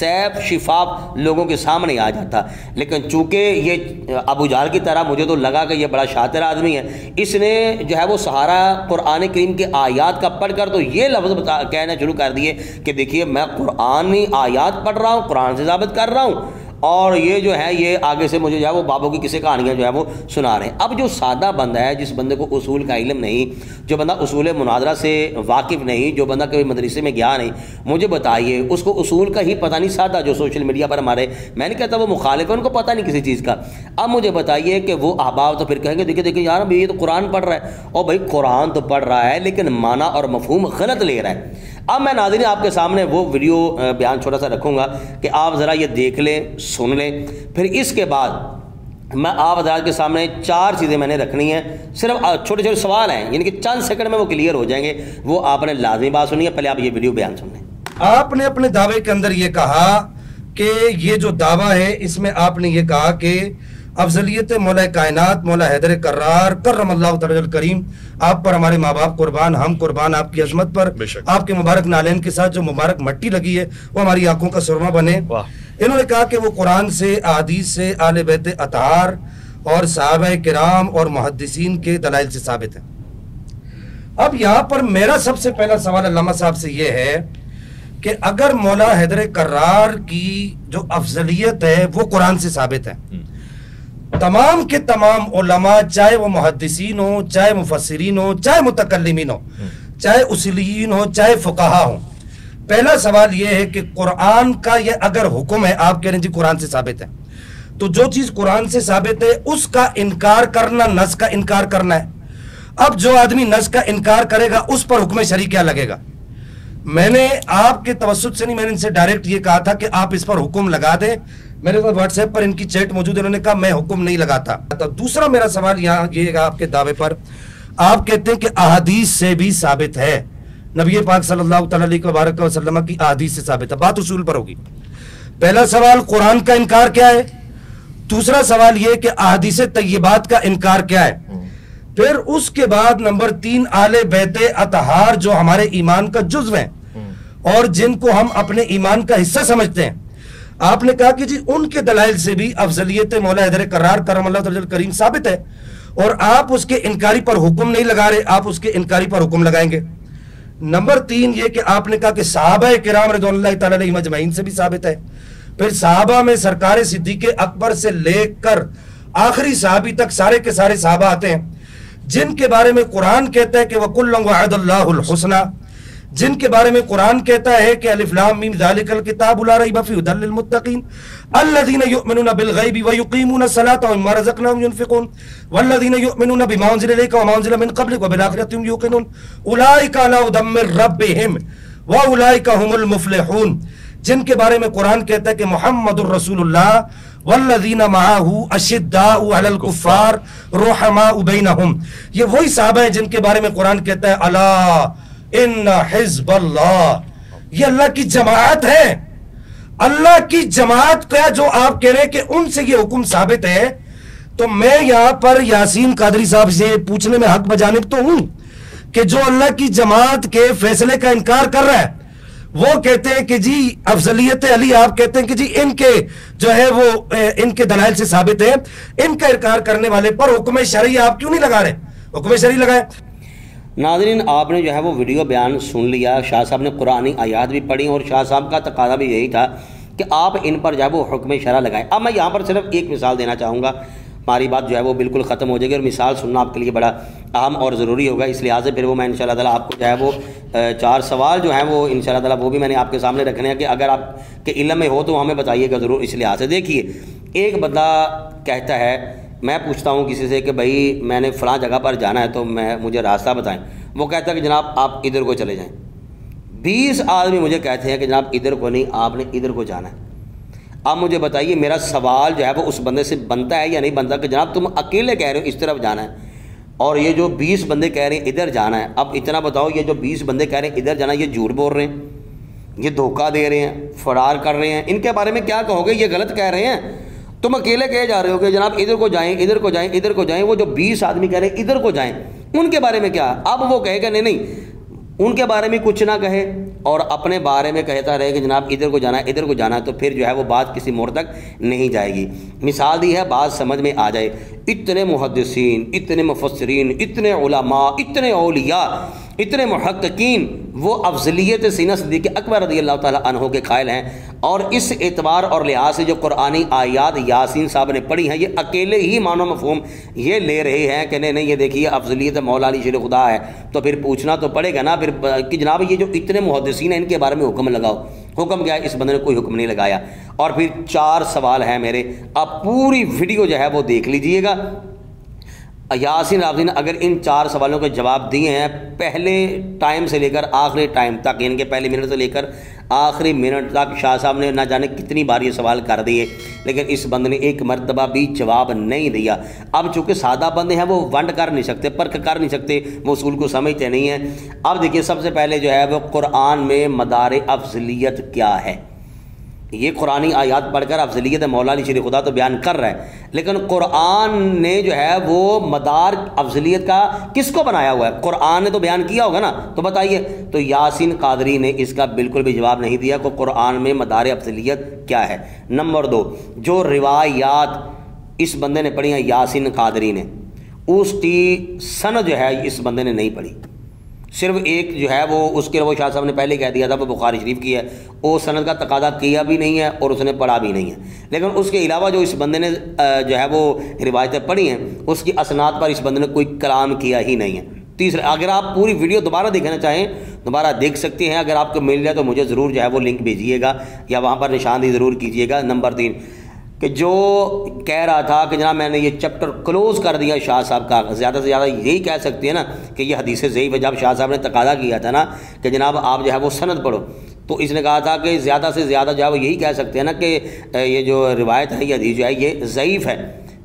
Safe شفاف لوگوں کے سامنے آ جاتا، لیکن چونکہ یہ ابو جہل کی طرح مجھے تو لگا کہ یہ بڑا شاطر آدمی ہے، اس نے جو ہے وہ سہارا قرآن کریم کے آیات کا پڑھ کر تو یہ لفظ کہنا شروع کر دیے کہ دیکھیے میں قرآنی آیات پڑھ رہا ہوں، قرآن سے ثابت کر رہا ہوں، اور یہ جو ہے یہ آگے سے مجھے جو ہے وہ بابوں کی کسی کہانیاں جو ہے وہ سنا رہے ہیں۔ اب جو سادہ بندہ ہے، جس بندے کو اصول کا علم نہیں، جو بندہ اصول مناظرہ سے واقف نہیں، جو بندہ کبھی مدرسے میں گیا نہیں، مجھے بتائیے اس کو اصول کا ہی پتہ نہیں، سادہ جو سوشل میڈیا پر ہمارے، میں نہیں کہتا وہ مخالف ہے، ان کو پتہ نہیں کسی چیز کا، اب مجھے بتائیے کہ وہ احباب تو پھر کہیں گے دیکھیں دیکھیں یار یہ تو قرآن پڑھ رہا ہے، اور بھائی قرآن تو پڑھ رہا ہے لیکن معنی اور مفہوم غلط لے رہا ہے۔ اب میں ناظرین آپ کے سامنے وہ ویڈیو بیان چھوٹا سا رکھوں گا کہ آپ ذرا یہ دیکھ لیں، سن لیں، پھر اس کے بعد میں آپ حضرات کے سامنے 4 چیزیں میں نے رکھنی ہیں، صرف چھوٹے چھوٹے سوال ہیں، یعنی کہ چند سیکنڈ میں وہ کلیئر ہو جائیں گے، وہ آپ نے لازمی بات سنی ہے۔ پہلے آپ یہ ویڈیو بیان سن لیں۔ آپ نے اپنے دعوے کے اندر یہ کہا کہ یہ جو دعویٰ ہے اس میں آپ نے یہ کہا کہ افضلیت مولا کائنات مولا حیدر کرار کرم اللہ تعالی الکریم، آپ پر ہمارے ماں باپ قربان، ہم قربان آپ کی عظمت پر، آپ کے مبارک نالین کے ساتھ جو مبارک مٹی لگی ہے وہ ہماری آنکھوں کا سرما بنے۔ انہوں نے کہا کہ وہ قرآن سے، احادیث سے، اہل بیت اطہار اور صحابہ کرام اور محدثین کے دلائل سے ثابت ہے۔ اب یہاں پر میرا سب سے پہلا سوال علامہ صاحب سے یہ ہے کہ اگر مولا حیدر کرار کی جو افضلیت ہے وہ قرآن سے ثابت ہے، تمام کے تمام علماء، چاہے وہ محدثین ہوں، چاہے مفسرین ہوں، چاہے متکلمین ہوں، چاہے اصولیین ہوں، چاہے فقہا ہوں، پہلا سوال یہ ہے کہ قرآن کا یہ اگر حکم ہے، آپ کہہ رہے ہیں جی قرآن سے ثابت ہے، تو جو چیز قرآن سے ثابت ہے اس کا انکار کرنا نص کا انکار کرنا ہے۔ اب جو آدمی نص کا انکار کرے گا اس پر حکم شرعی کیا لگے گا؟ میں نے آپ کے توسط سے نہیں، میں نے ان سے ڈائریکٹ یہ کہا تھا کہ آپ اس پر حکم لگا دیں، میرے پاس واٹس ایپ پر ان کی چیٹ موجود ہے، انہوں نے کہا میں حکم نہیں لگاتا۔ دوسرا میرا سوال یہاں یہ آپ کے دعوے پر، آپ کہتے ہیں کہ احادیث سے بھی ثابت ہے، نبی پاک صلی اللہ تعالی علیہ وسلم کی احادیث سے ثابت ہے، بات اصول پر ہوگی۔ پہلا سوال قرآن کا انکار کیا ہے، دوسرا سوال یہ کہ احادیث طیبات کا انکار کیا ہے، پھر اس کے بعد نمبر 3 اہل بیت اطہار جو ہمارے ایمان کا جزو ہیں اور جن کو ہم اپنے ایمان کا حصہ سمجھتے ہیں، آپ نے کہا کہ جی ان کے دلائل سے بھی افضلیت مولا حیدر کرار کرم اللہ تعالی الکریم ثابت ہے، اور آپ اس کے انکاری پر حکم نہیں لگا رہے، آپ اس کے انکاری پر حکم لگائیں گے۔ نمبر 3 یہ کہ آپ نے کہا کہ صحابہ کرام رضوان اللہ تعالی علیہم اجمعین سے بھی ثابت ہے، پھر صحابہ میں سرکار صدیق اکبر سے لے کر آخری صحابی تک سارے کے سارے صحابہ آتے ہیں جن کے بارے میں قرآن کہتا ہے کہ وَكُلًّا وَعَدَ اللَّهُ الْحُسْنَى، جن کے بارے میں قرآن کہتا ہے کہ الف لام میم ذالک الکتاب لا ریب فیہ ھدی للمتقین الذین یؤمنون بالغیب ویقیمون الصلاة ومما رزقناہم ینفقون والذین یؤمنون بما انزل الیک وما انزل من قبلک وبالآخرۃ هم یوقنون اولئک علی ھدی من ربہم واولئک هم المفلحون، جن کے بارے میں قرآن کہتا ہے کہ محمد الرسول اللہ والذین معاہ اشداء علی الکفار رحماء بینہم، یہ وہی صحابہ ہیں جن کے بارے میں قرآن کہتا ہے الا ان حزب اللہ، یہ اللہ کی جماعت ہے، اللہ کی جماعت کا جو آپ کہہ رہے ہیں کہ ان سے یہ حکم ثابت ہے، تو میں یہاں پر یاسین قادری صاحب سے پوچھنے میں حق بجانب تو ہوں کہ جو اللہ کی جماعت کے فیصلے کا انکار کر رہا ہے، وہ کہتے ہیں کہ جی افضلیت علی، آپ کہتے ہیں کہ جی ان کے جو ہے وہ ان کے دلائل سے ثابت ہے، ان کا انکار کرنے والے پر حکم شرعی آپ کیوں نہیں لگا رہے؟ حکم شرعی لگائیں۔ ناظرین آپ نے جو ہے وہ ویڈیو بیان سن لیا، شاہ صاحب نے قرآنی آیات بھی پڑھی اور شاہ صاحب کا تقاضا بھی یہی تھا کہ آپ ان پر جو ہے وہ حکم شرع لگائیں۔ اب میں یہاں پر صرف ایک مثال دینا چاہوں گا، ہماری بات جو ہے وہ بالکل ختم ہو جائے گی، اور مثال سننا آپ کے لیے بڑا اہم اور ضروری ہوگا، اس لحاظ سے پھر وہ میں انشاءاللہ تعالیٰ آپ کو جو ہے وہ 4 سوال جو ہیں وہ انشاءاللہ تعالیٰ وہ بھی میں نے آپ کے سامنے رکھنے ہیں کہ اگر آپ کے علم میں ہو تو ہمیں بتائیے گا ضرور۔ اس لحاظ سے دیکھیے، ایک بندہ کہتا ہے، میں پوچھتا ہوں کسی سے کہ بھائی میں نے فلاں جگہ پر جانا ہے تو مجھے راستہ بتائیں، وہ کہتا ہے کہ جناب آپ ادھر کو چلے جائیں۔ 20 آدمی مجھے کہتے ہیں کہ جناب ادھر کو نہیں، آپ نے ادھر کو جانا ہے۔ اب مجھے بتائیے میرا سوال جو ہے وہ اس بندے سے بنتا ہے یا نہیں بنتا کہ جناب تم اکیلے کہہ رہے ہو اس طرف جانا ہے، اور یہ جو 20 بندے کہہ رہے ہیں ادھر جانا ہے، اب اتنا بتاؤ یہ جو 20 بندے کہہ رہے ہیں ادھر جانا ہے، یہ جھوٹ بول رہے ہیں، یہ دھوکہ دے رہے ہیں، فرار کر رہے ہیں، ان کے بارے میں کیا کہو گے؟ یہ غلط کہہ رہے ہیں، تم اکیلے کہے جا رہے ہو کہ جناب ادھر کو جائیں، ادھر کو جائیں، ادھر کو جائیں، وہ جو 20 آدمی کہہ رہے ہیں ادھر کو جائیں، ان کے بارے میں کیا؟ اب وہ کہے گا نہیں ان کے بارے میں کچھ نہ کہے، اور اپنے بارے میں کہتا رہے کہ جناب ادھر کو جانا ہے ادھر کو جانا ہے، تو پھر جو ہے وہ بات کسی موڑ تک نہیں جائے گی۔ مثال دی ہے بات سمجھ میں آ جائے، اتنے محدثین، اتنے مفسرین، اتنے علماء، اتنے اولیاء، اتنے محققین وہ افضلیت سینہ صدیق اکبر رضی اللہ تعالیٰ عنہ کے قائل ہیں، اور اس اعتبار اور لحاظ سے جو قرآنی آیات یاسین صاحب نے پڑھی ہیں یہ اکیلے ہی معنی و مفہوم یہ لے رہے ہیں کہ نہیں یہ دیکھیے افضلیت مولا علی شیر خدا ہے، تو پھر پوچھنا تو پڑے گا نا پھر کہ جناب یہ جو اتنے محدثین ہیں ان کے بارے میں حکم لگاؤ۔ حکم کیا ہے؟ اس بندے نے کوئی حکم نہیں لگایا۔ اور پھر 4 سوال ہیں میرے، آپ پوری ویڈیو جو ہے وہ دیکھ لیجئے گا۔ یاسین رافضی نے اگر ان 4 سوالوں کے جواب دیے ہیں پہلے ٹائم سے لے کر آخری ٹائم تک، ان کے پہلے منٹ سے لے کر آخری منٹ تک شاہ صاحب نے نہ جانے کتنی بار یہ سوال کر دیے، لیکن اس بندے نے ایک مرتبہ بھی جواب نہیں دیا۔ اب چونکہ سادہ بندے ہیں وہ ونڈ کر نہیں سکتے، پرکھ کر نہیں سکتے، وہ اصول کو سمجھتے نہیں ہیں۔ اب دیکھیے سب سے پہلے جو ہے وہ قرآن میں مدار افضلیت کیا ہے؟ یہ قرآنی آیات پڑھ کر افضلیت مولا علی شیر خدا تو بیان کر رہا ہے، لیکن قرآن نے جو ہے وہ مدار افضلیت کا کس کو بنایا ہوا ہے؟ قرآن نے تو بیان کیا ہوگا نا، تو بتائیے۔ تو یاسین قادری نے اس کا بالکل بھی جواب نہیں دیا کہ قرآن میں مدار افضلیت کیا ہے۔ نمبر 2، جو روایات اس بندے نے پڑھی ہیں یاسین قادری نے، اس کی سند جو ہے اس بندے نے نہیں پڑھی، صرف ایک جو ہے وہ اس کے وہ شاہ صاحب نے پہلے کہہ دیا تھا وہ بخاری شریف کی ہے، وہ سند کا تقاضا کیا بھی نہیں ہے اور اس نے پڑھا بھی نہیں ہے۔ لیکن اس کے علاوہ جو اس بندے نے جو ہے وہ روایتیں پڑھی ہیں اس کی اسناد پر اس بندے نے کوئی کلام کیا ہی نہیں ہے۔ تیسرا، اگر آپ پوری ویڈیو دوبارہ دیکھنا چاہیں دوبارہ دیکھ سکتے ہیں، اگر آپ کو مل جائے تو مجھے ضرور جو ہے وہ لنک بھیجیے گا یا وہاں پر نشاندہی ضرور کیجیے گا۔ نمبر 3 کہ جو کہہ رہا تھا کہ جناب میں نے یہ چیپٹر کلوز کر دیا شاہ صاحب کا، زیادہ سے زیادہ یہی کہہ سکتے ہیں نا کہ یہ حدیث ضعیف ہے۔ جب شاہ صاحب نے تقاضا کیا تھا نا کہ جناب آپ جو ہے وہ سند پڑھو، تو اس نے کہا تھا کہ زیادہ سے زیادہ جو ہے وہ یہی کہہ سکتے ہیں نا کہ یہ جو روایت ہے یہ حدیث جو ہے یہ ضعیف ہے۔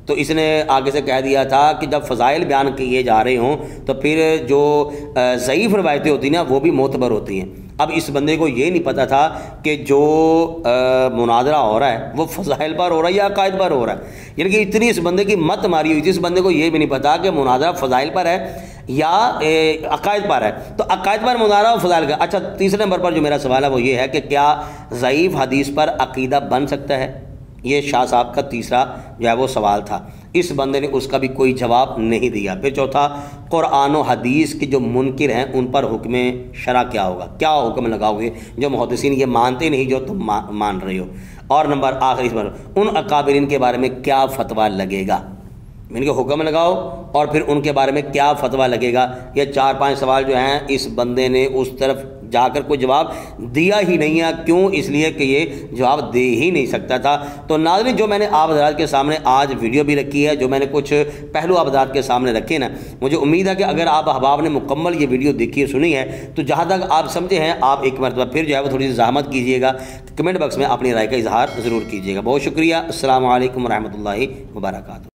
تو اس نے آگے سے کہہ دیا تھا کہ جب فضائل بیان کیے جا رہے ہوں تو پھر جو ضعیف روایتیں ہوتی ہیں نا وہ بھی معتبر ہوتی ہیں۔ اب اس بندے کو یہ نہیں پتا تھا کہ جو مناظرہ ہو رہا ہے وہ فضائل پر ہو رہا ہے یا عقائد پر ہو رہا ہے، یعنی کہ اتنی اس بندے کی مت ماری ہوئی تھی، اس بندے کو یہ بھی نہیں پتا کہ مناظرہ فضائل پر ہے یا عقائد پر ہے۔ تو عقائد پر مناظرہ اور فضائل کا۔ اچھا، تیسرے نمبر پر جو میرا سوال ہے وہ یہ ہے کہ کیا ضعیف حدیث پر عقیدہ بن سکتا ہے؟ یہ شاہ صاحب کا تیسرا جو ہے وہ سوال تھا، اس بندے نے اس کا بھی کوئی جواب نہیں دیا۔ پھر چوتھا، قرآن و حدیث کے جو منکر ہیں ان پر حکم شرع کیا ہوگا؟ کیا حکم لگاؤ گے جو محدثین یہ مانتے نہیں جو تم مان رہے ہو؟ اور نمبر آخری پر ان اکابرین کے بارے میں کیا فتویٰ لگے گا؟ ان کے حکم لگاؤ اور پھر ان کے بارے میں کیا فتویٰ لگے گا؟ یہ 4-5 سوال جو ہیں اس بندے نے اس طرف جا کر کوئی جواب دیا ہی نہیں ہے۔ کیوں؟ اس لیے کہ یہ جواب دے ہی نہیں سکتا تھا۔ تو ناظرین، جو میں نے آپ حضرات کے سامنے آج ویڈیو بھی رکھی ہے، جو میں نے کچھ پہلو آپ حضرات کے سامنے رکھے نا، مجھے امید ہے کہ اگر آپ احباب نے مکمل یہ ویڈیو دیکھی ہے سنی ہے تو جہاں تک آپ سمجھے ہیں آپ ایک مرتبہ پھر جو ہے وہ تھوڑی سی زحمت کیجیے گا، کمنٹ باکس میں اپنی رائے کا اظہار ضرور کیجیے گا۔ بہت شکریہ۔ السلام علیکم ورحمۃ اللہ وبرکاتہ۔